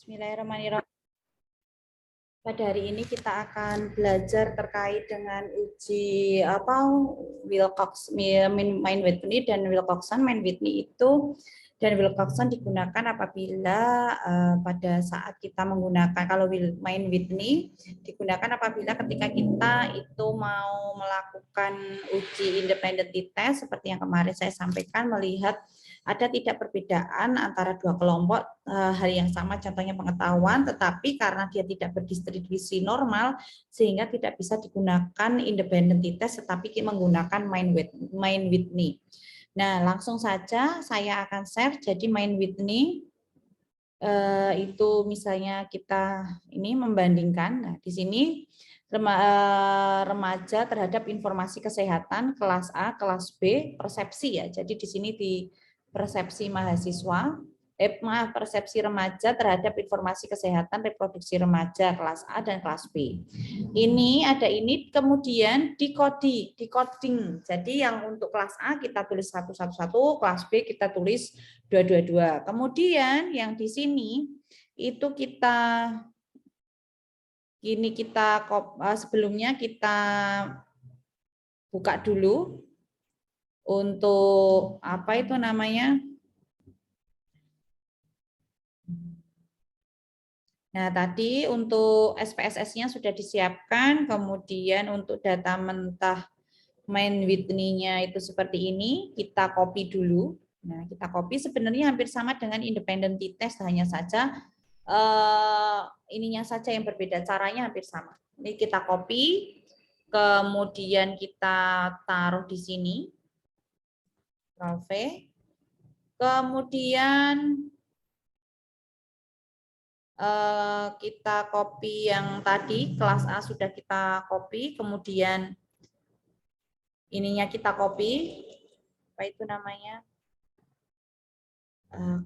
Bismillahirrahmanirrahim. Pada hari ini kita akan belajar terkait dengan uji Wilcox main Whitney dan Wilcoxon main Whitney itu, dan Wilcoxon digunakan apabila pada saat kita menggunakan, kalau main Whitney digunakan apabila ketika kita itu mau melakukan uji independent test seperti yang kemarin saya sampaikan, melihat ada tidak perbedaan antara dua kelompok hal yang sama, contohnya pengetahuan, tetapi karena dia tidak berdistribusi normal sehingga tidak bisa digunakan independent test, tetapi menggunakan main Whitney. Nah, langsung saja saya akan share. Jadi main Whitney itu misalnya kita ini membandingkan. Nah, di sini remaja terhadap informasi kesehatan kelas A, kelas B, persepsi ya. Jadi di sini di persepsi mahasiswa, persepsi remaja terhadap informasi kesehatan reproduksi remaja kelas A dan kelas B. Ini ada ini, kemudian decoding. Jadi yang untuk kelas A kita tulis 111, kelas B kita tulis 222. Kemudian yang di sini itu sebelumnya kita buka dulu untuk apa itu namanya. Nah, tadi untuk SPSS-nya sudah disiapkan, kemudian untuk data mentah main Whitney-nya itu seperti ini, kita copy dulu. Nah, kita copy sebenarnya hampir sama dengan independent test, hanya saja ininya saja yang berbeda, caranya hampir sama. Ini kita copy, kemudian kita taruh di sini, Ctrl V, kemudian kita copy yang tadi, kelas A sudah kita copy, kemudian ininya kita copy, apa itu namanya,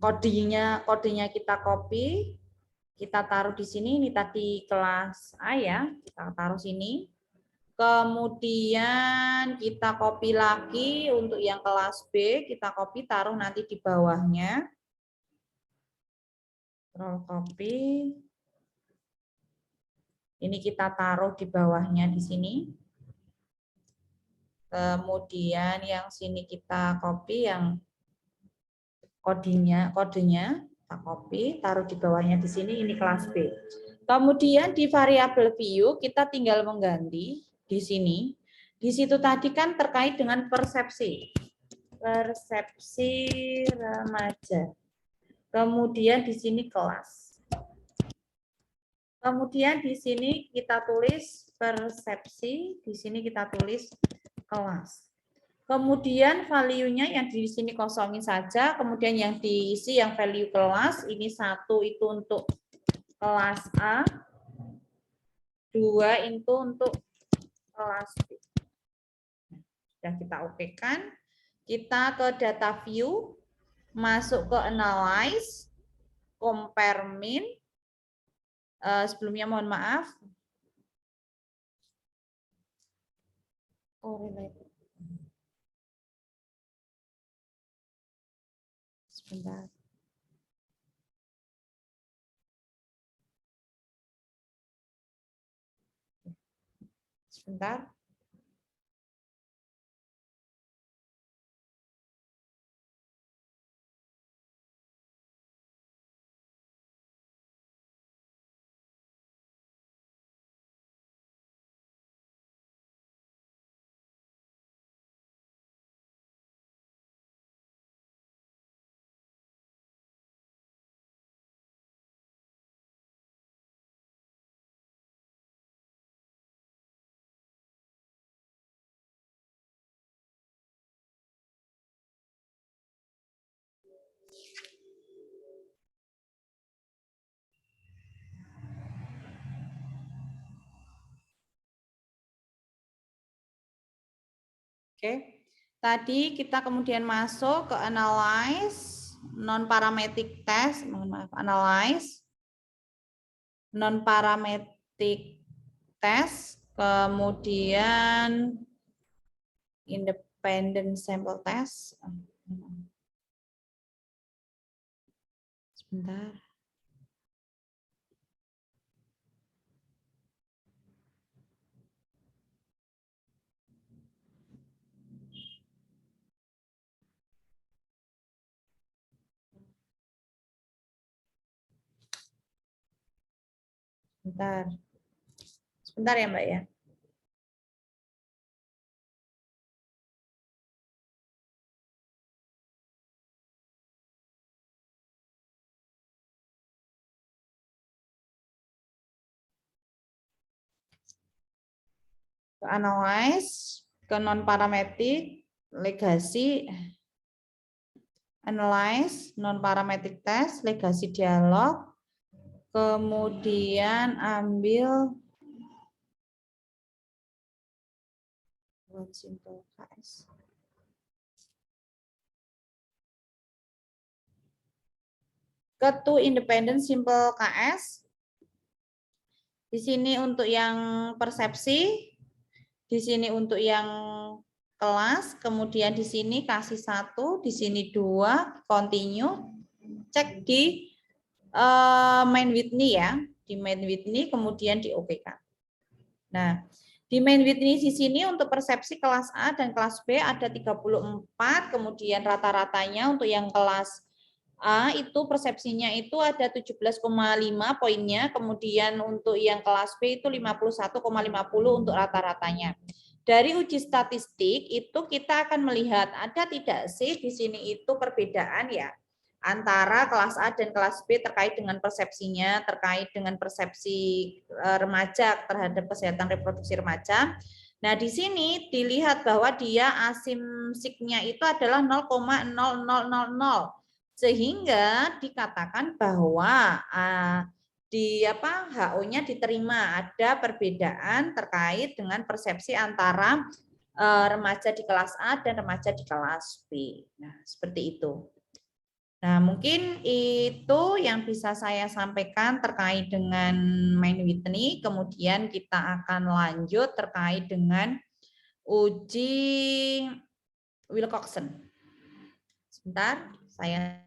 kodenya kita copy, kita taruh di sini. Ini tadi kelas A ya, kita taruh sini. Kemudian kita copy lagi untuk yang kelas B, kita copy taruh nanti di bawahnya. Control copy. Ini kita taruh di bawahnya di sini. Kemudian yang sini kita copy, yang kodenya kita copy, taruh di bawahnya di sini. Ini kelas B. Kemudian di variabel view kita tinggal mengganti di sini. Di situ tadi kan terkait dengan persepsi remaja. Kemudian di sini kelas. Kemudian di sini kita tulis persepsi, di sini kita tulis kelas. Kemudian value-nya yang di sini kosongin saja, kemudian yang diisi yang value kelas, ini 1 itu untuk kelas A, 2 itu untuk kelas B. Sudah kita oke-kan. Kita ke data view, masuk ke analyze, compare min. Sebelumnya mohon maaf. Sebentar. Sebentar. Oke. Tadi kita kemudian masuk ke analyze non parametric test, mohon maaf, analyze non parametric test, kemudian independent sample test. Sebentar. Bentar. Sebentar ya, Mbak ya. Ke analyze, ke non parametric, legasi, analyze, non parametric test, legasi dialog, kemudian ambil simple KS. Ke to independent simple KS. Di sini untuk yang persepsi, di sini untuk yang kelas, kemudian di sini kasih 1, di sini 2, continue, cek di main Whitney ya, di main Whitney, kemudian di OPK. Nah, di main Whitney di sini untuk persepsi kelas A dan kelas B ada 34, kemudian rata-ratanya untuk yang kelas A itu persepsinya itu ada 17,5 poinnya, kemudian untuk yang kelas B itu 51,50 untuk rata-ratanya. Dari uji statistik itu kita akan melihat ada tidak sih di sini itu perbedaan ya antara kelas A dan kelas B terkait dengan persepsinya, terkait dengan persepsi remaja terhadap kesehatan reproduksi remaja. Nah, di sini dilihat bahwa dia asimsiknya itu adalah 0,0000. Sehingga dikatakan bahwa di HO-nya diterima ada perbedaan terkait dengan persepsi antara remaja di kelas A dan remaja di kelas B. Nah, seperti itu. Nah, mungkin itu yang bisa saya sampaikan terkait dengan main Whitney. Kemudian kita akan lanjut terkait dengan uji Wilcoxon. Sebentar, saya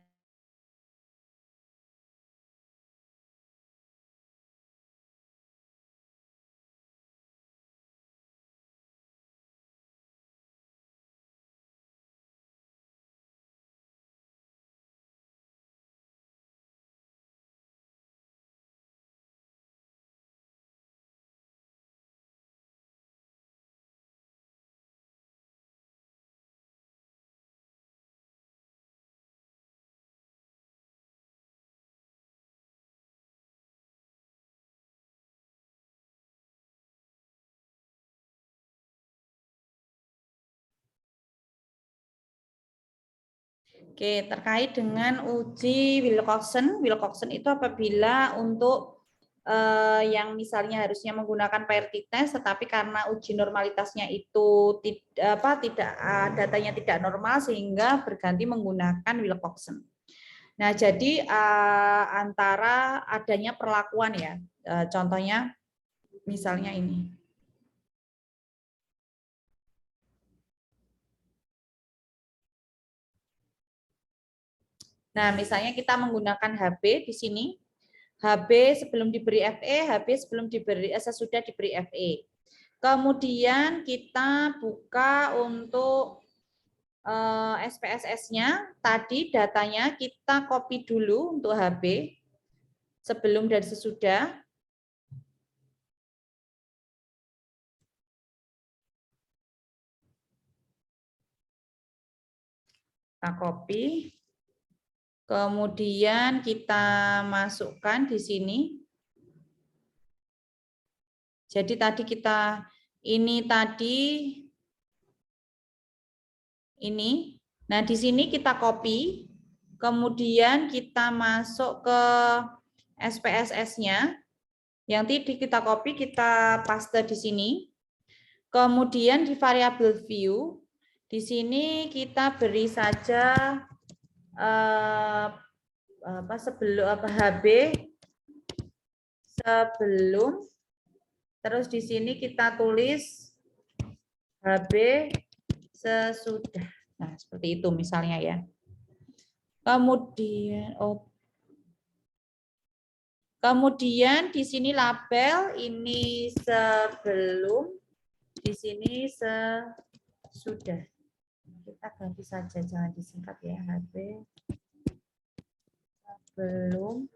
Oke, terkait dengan uji Wilcoxon. Wilcoxon itu apabila untuk yang misalnya harusnya menggunakan PRT test, tetapi karena uji normalitasnya itu tidak datanya tidak normal sehingga berganti menggunakan Wilcoxon. Nah, jadi antara adanya perlakuan ya, contohnya misalnya ini. Nah, misalnya kita menggunakan HB di sini, HB sebelum diberi FE, HB sebelum diberi sesudah diberi FE. Kemudian kita buka untuk SPSS-nya. Tadi datanya kita copy dulu untuk HB sebelum dan sesudah. Kita copy. Kemudian kita masukkan di sini. Jadi tadi kita ini tadi ini. Nah, di sini kita copy, kemudian kita masuk ke SPSS-nya. Yang tadi kita copy, kita paste di sini. Kemudian di variabel view, di sini kita beri saja HB sebelum, terus di sini kita tulis HB sesudah. Nah, seperti itu misalnya ya. Kemudian di sini label ini sebelum, di sini sesudah. Kita ganti saja, jangan disingkat ya, HB sebelum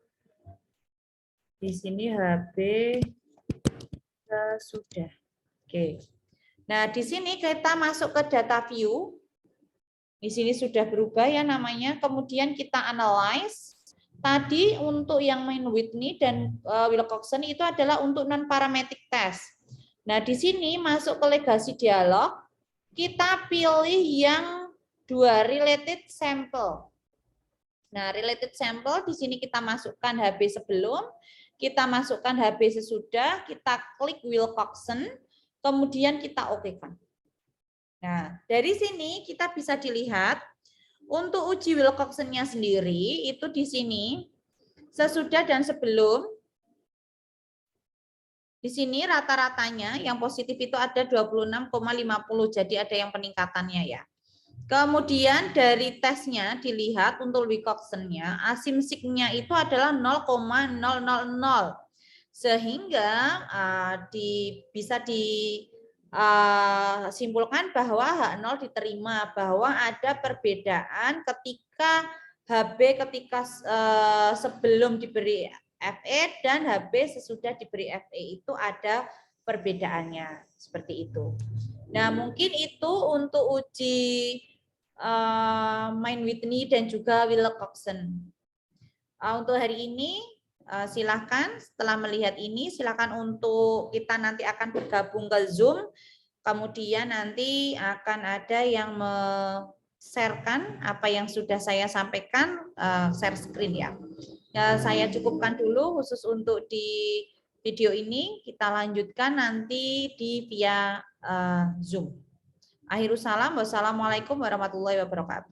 Di sini HB sudah. Oke. Nah, di sini kita masuk ke data view. Di sini sudah berubah ya namanya. Kemudian kita analyze. Tadi untuk yang main Whitney dan Wilcoxon itu adalah untuk non-parametric test. Nah, di sini masuk ke legasi dialog. Kita pilih yang 2 related sample. Nah, related sample di sini kita masukkan HB sebelum, kita masukkan HB sesudah, kita klik Wilcoxon, kemudian kita oke-kan. Nah, dari sini kita bisa dilihat untuk uji Wilcoxon-nya sendiri itu di sini sesudah dan sebelum. Di sini rata-ratanya yang positif itu ada 26,50, jadi ada yang peningkatannya ya. Kemudian dari tesnya dilihat untuk Wilcoxon-nya, asimsiknya itu adalah 0,000. Sehingga bisa disimpulkan bahwa H0 diterima, bahwa ada perbedaan ketika HB ketika sebelum diberi FE dan HB sesudah diberi FE itu ada perbedaannya, seperti itu. Nah, mungkin itu untuk uji Main Whitney dan juga Wilcoxon. Untuk hari ini silakan setelah melihat ini silakan untuk kita nanti akan bergabung ke Zoom. Kemudian nanti akan ada yang sharekan apa yang sudah saya sampaikan, share screen ya. Saya cukupkan dulu khusus untuk di video ini. Kita lanjutkan nanti di via Zoom. Akhirus salam, wassalamualaikum warahmatullahi wabarakatuh.